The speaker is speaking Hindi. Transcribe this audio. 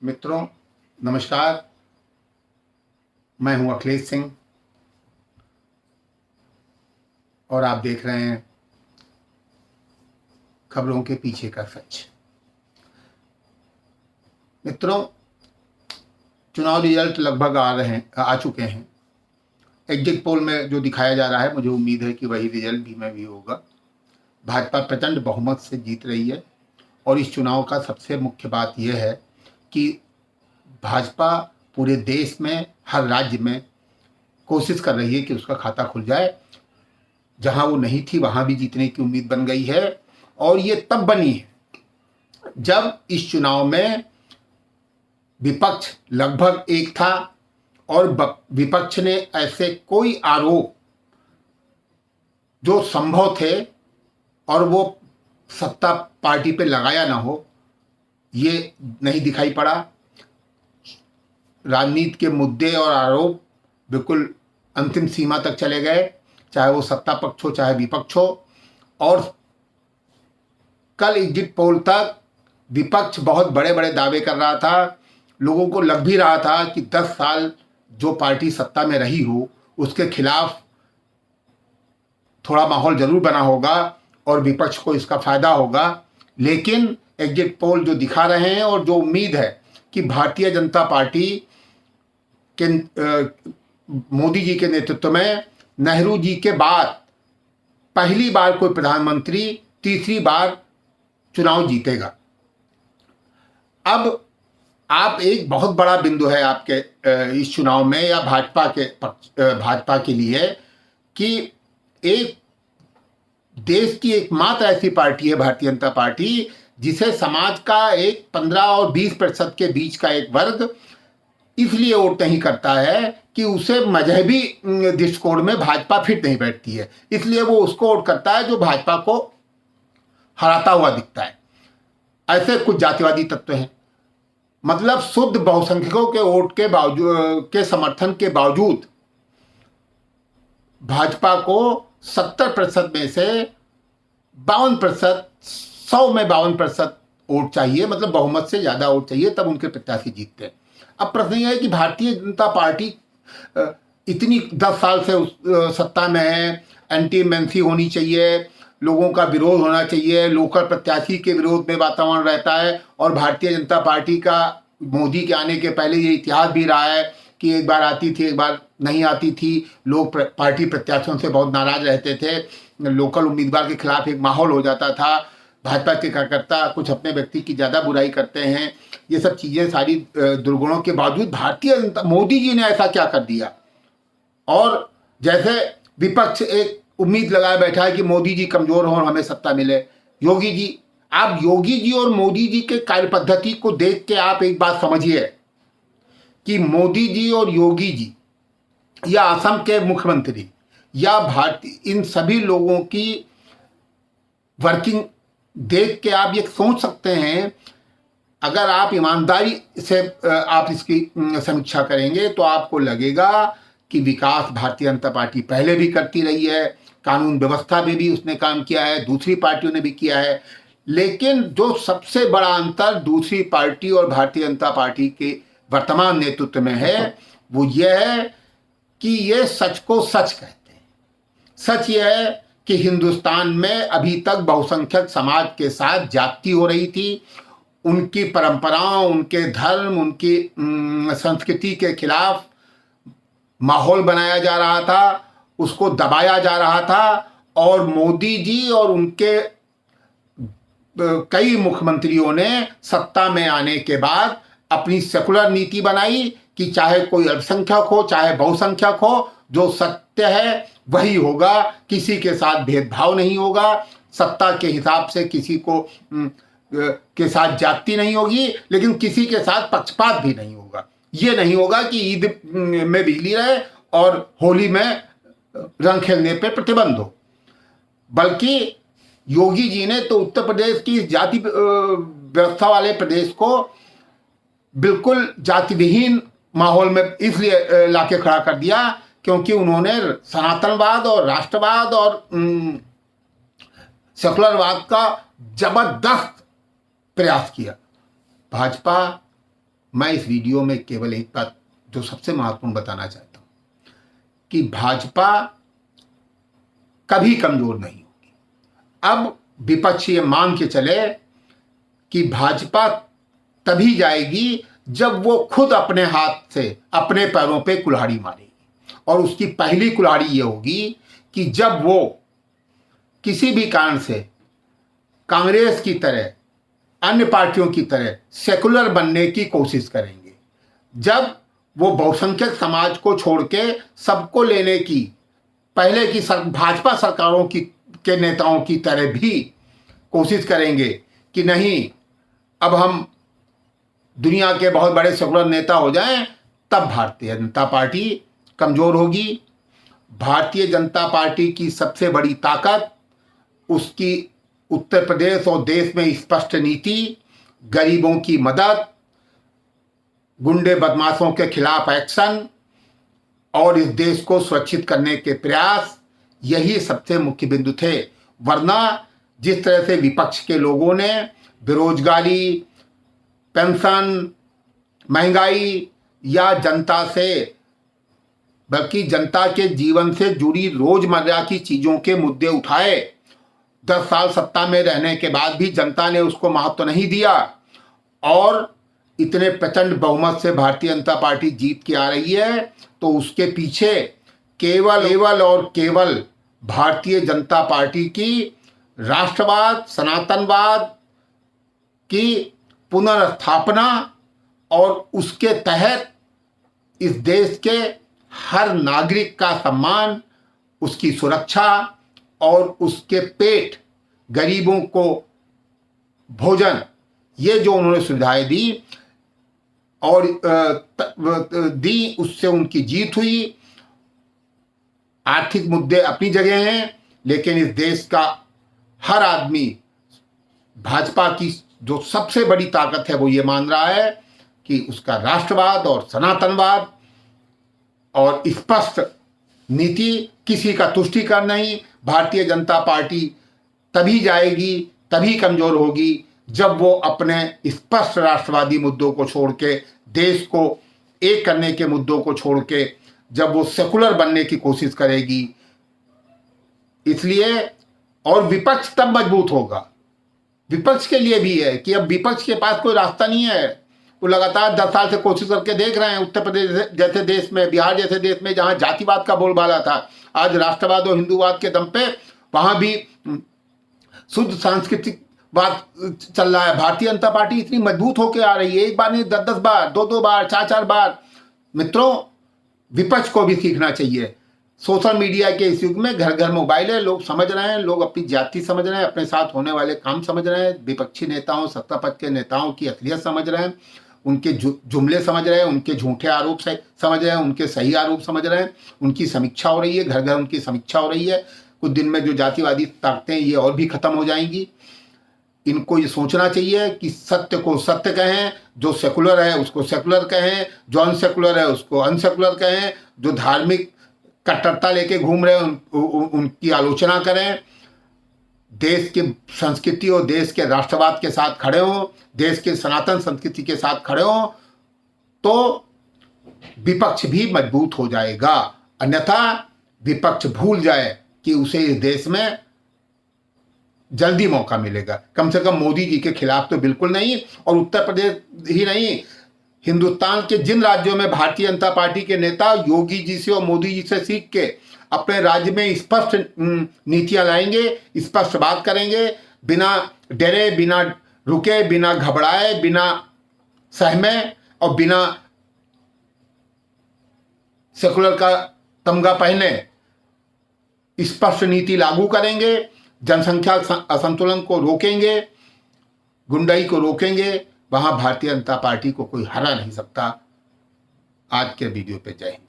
मित्रों नमस्कार। मैं हूं अखिलेश सिंह और आप देख रहे हैं खबरों के पीछे का सच। मित्रों, चुनाव रिजल्ट लगभग आ चुके हैं। एग्जिट पोल में जो दिखाया जा रहा है, मुझे उम्मीद है कि वही रिजल्ट में भी होगा। भाजपा प्रचंड बहुमत से जीत रही है और इस चुनाव का सबसे मुख्य बात यह है कि भाजपा पूरे देश में हर राज्य में कोशिश कर रही है कि उसका खाता खुल जाए। जहां वो नहीं थी वहां भी जीतने की उम्मीद बन गई है और ये तब बनी है जब इस चुनाव में विपक्ष लगभग एक था और विपक्ष ने ऐसे कोई आरोप जो संभव थे और वो सत्ता पार्टी पे लगाया ना हो, ये नहीं दिखाई पड़ा। राजनीति के मुद्दे और आरोप बिल्कुल अंतिम सीमा तक चले गए, चाहे वो सत्ता पक्ष हो चाहे विपक्ष हो। और कल एग्जिट पोल तक विपक्ष बहुत बड़े बड़े दावे कर रहा था। लोगों को लग भी रहा था कि 10 साल जो पार्टी सत्ता में रही हो उसके खिलाफ थोड़ा माहौल जरूर बना होगा और विपक्ष को इसका फायदा होगा। लेकिन एग्जिट पोल जो दिखा रहे हैं और जो उम्मीद है कि भारतीय जनता पार्टी के मोदी जी के नेतृत्व में नेहरू जी के बाद पहली बार कोई प्रधानमंत्री तीसरी बार चुनाव जीतेगा। अब आप एक बहुत बड़ा बिंदु है आपके इस चुनाव में या भाजपा के लिए कि एक देश की एकमात्र ऐसी पार्टी है भारतीय जनता पार्टी जिसे समाज का एक 15 और 20% के बीच का एक वर्ग इसलिए वोट नहीं करता है कि उसे मजहबी दृष्टिकोण में भाजपा फिट नहीं बैठती है, इसलिए वो उसको वोट करता है जो भाजपा को हराता हुआ दिखता है। ऐसे कुछ जातिवादी तत्व हैं। मतलब शुद्ध बहुसंख्यकों के वोट के समर्थन के बावजूद भाजपा को 70% में से 52%, 100 में 52% वोट चाहिए, मतलब बहुमत से ज़्यादा वोट चाहिए, तब उनके प्रत्याशी जीतते हैं। अब प्रश्न यह है कि भारतीय जनता पार्टी इतनी 10 साल से सत्ता में है, एंटी इनकम्बेंसी होनी चाहिए, लोगों का विरोध होना चाहिए, लोकल प्रत्याशी के विरोध में वातावरण रहता है। और भारतीय जनता पार्टी का मोदी के आने के पहले ये इतिहास भी रहा है कि एक बार आती थी एक बार नहीं आती थी। लोग पार्टी प्रत्याशियों से बहुत नाराज रहते थे, लोकल उम्मीदवार के खिलाफ एक माहौल हो जाता था। भाजपा के कार्यकर्ता कुछ अपने व्यक्ति की ज़्यादा बुराई करते हैं। ये सब चीज़ें सारी दुर्गुणों के बावजूद भारतीय जनता मोदी जी ने ऐसा क्या कर दिया। और जैसे विपक्ष एक उम्मीद लगाए बैठा है कि मोदी जी कमज़ोर हों और हमें सत्ता मिले। योगी जी, आप योगी जी और मोदी जी के कार्य पद्धति को देख के आप एक बात समझिए कि मोदी जी और योगी जी या असम के मुख्यमंत्री या भारतीय इन सभी लोगों की वर्किंग देख के आप ये सोच सकते हैं, अगर आप ईमानदारी से आप इसकी समीक्षा करेंगे तो आपको लगेगा कि विकास भारतीय जनता पार्टी पहले भी करती रही है, कानून व्यवस्था में भी उसने काम किया है, दूसरी पार्टियों ने भी किया है। लेकिन जो सबसे बड़ा अंतर दूसरी पार्टी और भारतीय जनता पार्टी के वर्तमान नेतृत्व में है वो ये है कि ये सच को सच कहते हैं। सच ये है कि हिंदुस्तान में अभी तक बहुसंख्यक समाज के साथ जाति हो रही थी। उनकी परंपराओं, उनके धर्म, उनकी संस्कृति के खिलाफ माहौल बनाया जा रहा था, उसको दबाया जा रहा था। और मोदी जी और उनके कई मुख्यमंत्रियों ने सत्ता में आने के बाद अपनी सेकुलर नीति बनाई कि चाहे कोई अल्पसंख्यक हो चाहे बहुसंख्यक हो, जो सत्य है वही होगा, किसी के साथ भेदभाव नहीं होगा, सत्ता के हिसाब से किसी को के साथ जाति नहीं होगी, लेकिन किसी के साथ पक्षपात भी नहीं होगा। ये नहीं होगा कि ईद में बिजली रहे और होली में रंग खेलने पे प्रतिबंध हो। बल्कि योगी जी ने तो उत्तर प्रदेश की जाति व्यवस्था वाले प्रदेश को बिल्कुल जाति विहीन माहौल में इसलिए लाके खड़ा कर दिया क्योंकि उन्होंने सनातनवाद और राष्ट्रवाद और सेकुलरवाद का जबरदस्त प्रयास किया। भाजपा मैं इस वीडियो में केवल एक बात जो सबसे महत्वपूर्ण बताना चाहता हूं कि भाजपा कभी कमजोर नहीं होगी। अब विपक्ष ये मान के चले कि भाजपा तभी जाएगी जब वो खुद अपने हाथ से अपने पैरों पे कुल्हाड़ी मारेगी, और उसकी पहली कुल्हाड़ी ये होगी कि जब वो किसी भी कारण से कांग्रेस की तरह, अन्य पार्टियों की तरह सेकुलर बनने की कोशिश करेंगे, जब वो बहुसंख्यक समाज को छोड़ के सबको लेने की पहले की भाजपा सरकारों के नेताओं की तरह भी कोशिश करेंगे कि नहीं, अब हम दुनिया के बहुत बड़े सेकुलर नेता हो जाएं, तब भारतीय जनता पार्टी कमजोर होगी। भारतीय जनता पार्टी की सबसे बड़ी ताकत उसकी उत्तर प्रदेश और देश में स्पष्ट नीति, गरीबों की मदद, गुंडे बदमाशों के खिलाफ एक्शन और इस देश को सुरक्षित करने के प्रयास, यही सबसे मुख्य बिंदु थे। वरना जिस तरह से विपक्ष के लोगों ने बेरोजगारी, पेंशन, महंगाई या जनता से, बल्कि जनता के जीवन से जुड़ी रोजमर्रा की चीजों के मुद्दे उठाए, 10 साल सत्ता में रहने के बाद भी जनता ने उसको महत्व नहीं दिया, और इतने प्रचंड बहुमत से भारतीय जनता पार्टी जीत के आ रही है, तो उसके पीछे केवल और केवल भारतीय जनता पार्टी की राष्ट्रवाद, सनातनवाद की पुनर्स्थापना और उसके तहत इस देश के हर नागरिक का सम्मान, उसकी सुरक्षा और उसके पेट, गरीबों को भोजन, ये जो उन्होंने सुविधाएं दी और दी, उससे उनकी जीत हुई। आर्थिक मुद्दे अपनी जगह हैं, लेकिन इस देश का हर आदमी भाजपा की जो सबसे बड़ी ताकत है वो ये मान रहा है कि उसका राष्ट्रवाद और सनातनवाद और स्पष्ट नीति, किसी का तुष्टिकरण नहीं। भारतीय जनता पार्टी तभी जाएगी, तभी कमजोर होगी, जब वो अपने स्पष्ट राष्ट्रवादी मुद्दों को छोड़ के, देश को एक करने के मुद्दों को छोड़ के, जब वो सेकुलर बनने की कोशिश करेगी। इसलिए, और विपक्ष तब मजबूत होगा। विपक्ष के लिए भी है कि अब विपक्ष के पास कोई रास्ता नहीं है। वो लगातार 10 साल से कोशिश करके देख रहे हैं। उत्तर प्रदेश जैसे देश में, बिहार जैसे देश में जहां जातिवाद का बोलबाला था, आज राष्ट्रवाद और हिंदूवाद के दम पे वहां भी शुद्ध सांस्कृतिक बात चल रहा है। भारतीय जनता पार्टी इतनी मजबूत होकर आ रही है, एक बार नहीं 10-10 बार, 2-2 बार, 4-4 बार। मित्रों, विपक्ष को भी सीखना चाहिए। सोशल मीडिया के इस युग में घर घर मोबाइल है, लोग समझ रहे हैं, लोग अपनी जाति समझ रहे हैं, अपने साथ होने वाले काम समझ रहे हैं, विपक्षी नेताओं, सत्ता पक्ष के नेताओं की असलियत समझ रहे हैं, उनके जुमले समझ रहे हैं, उनके झूठे आरोप समझ रहे हैं, उनके सही आरोप समझ रहे हैं, उनकी समीक्षा हो रही है, घर घर उनकी समीक्षा हो रही है। कुछ दिन में जो जातिवादी ताकतें ये और भी खत्म हो जाएंगी। इनको ये सोचना चाहिए कि सत्य को सत्य कहें, जो सेकुलर है उसको सेकुलर कहें, जो अनसेकुलर है उसको अनसेकुलर कहें, जो धार्मिक कट्टरता लेके घूम रहे हैं उनकी आलोचना करें, देश की संस्कृति और देश के राष्ट्रवाद के साथ खड़े हों, देश के सनातन संस्कृति के साथ खड़े हों, तो विपक्ष भी मजबूत हो जाएगा। अन्यथा विपक्ष भूल जाए कि उसे इस देश में जल्दी मौका मिलेगा। कम से कम मोदी जी के खिलाफ तो बिल्कुल नहीं, और उत्तर प्रदेश ही नहीं, हिंदुस्तान के जिन राज्यों में भारतीय जनता पार्टी के नेता योगी जी से और मोदी जी से सीख के अपने राज्य में स्पष्ट नीतियां लाएंगे, स्पष्ट बात करेंगे, बिना डरे, बिना रुके, बिना घबराए, बिना सहमे और बिना सेकुलर का तमगा पहने स्पष्ट नीति लागू करेंगे, जनसंख्या असंतुलन को रोकेंगे, गुंडाई को रोकेंगे। वहां भारतीय जनता पार्टी को कोई हरा नहीं सकता। आज के वीडियो पे जय हिंद।